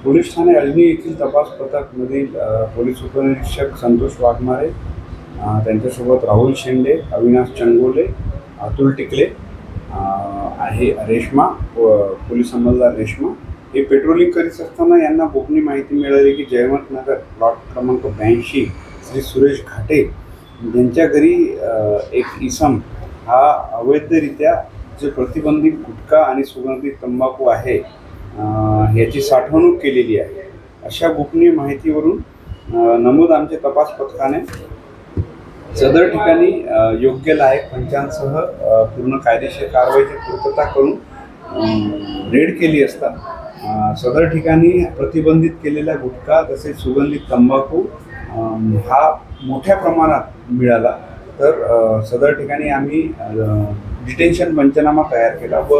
Police Thane Ajni येथील तपास पथकमधील police उपनिरीक्षक संतोष वाघमारे, त्यांच्यासोबत राहुल शेंडे, अविनाश चंगोले, अतुल टिकले आहे, रेश्मा पोलीस अंमलदार रेश्मा हे पेट्रोलिंग करीत असताना यांना गोपनीय माहिती मिळाली की जयवंतनगर प्लॉट क्रमांक 82 श्री सुरेश घाटे यांच्या घरी एक इसम हा अवैधरित्या जे प्रतिबंधित गुटखा आणि सुगंधित तंबाखू आहे याची साठवणूक केलेली आहे. अशा गोपनीय माहितीवरून नमूद आमच्या तपास पथकाने सदर ठिकाणी योग्य लायक पंचांसह पूर्ण कायदेशीर कारवाईची पूर्तता करून रेड केली असता सदर ठिकाणी प्रतिबंधित केलेला गुटखा तसेच सुगंधित तंबाखू हा मोठ्या प्रमाणात मिळाला. तर सदर ठिकाणी आम्ही डिटेन्शन पंचनामा तयार केला व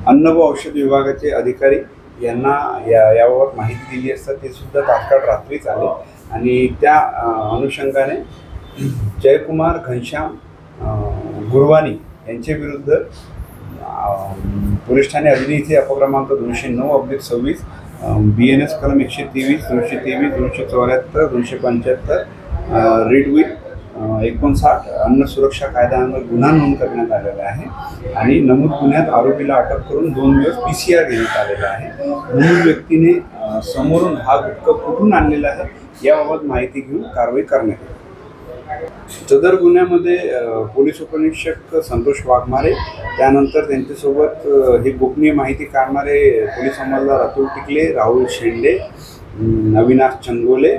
अन्न व औषध विभागाचे अधिकारी यांना याबाबत माहिती दिली असता ते सुद्धा तात्काळ रात्रीच आले आणि त्या अनुषंगाने जयकुमार घनश्याम गुरवानी यांच्या विरुद्ध पोलीस ठाणे अजनी येथे अपक्रमांक 209/26 BNS कलम 123, 223, 274, 275 रीड विथ 59 अन्न सुरक्षा कायद्यावर गुन्हा नोंद करण्यात आलेला आहे आणि नमूद गुन्ह्यात आरोपीला अटक करून 2 दिवस PCR घेण्यात आलेला आहे. नमूद व्यक्तीने समोरून हा गुटखा कुठून आणलेला आहे याबाबत माहिती घेऊन कारवाई करण्यात येईल. सदर गुन्ह्यामध्ये पोलीस उपनिरीक्षक संतोष वाघमारे, त्यानंतर त्यांच्यासोबत ही गोपनीय माहिती काढणारे पोलीस अंमलदार अतुल टिकले, राहुल शेंडे, अविनाश चंगोले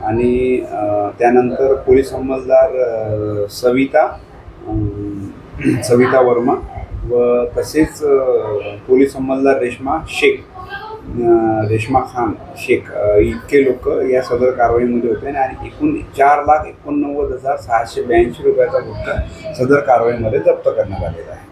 आणि त्यानंतर पोलीस अंमलदार सविता वर्मा व तसेच पोलीस अंमलदार रेश्मा खान शेख इतके लोक या सदर कारवाईमध्ये होते आणि एकूण 4,89,682 रुपयाचा गुटखा सदर कारवाईमध्ये जप्त करण्यात आलेला आहे.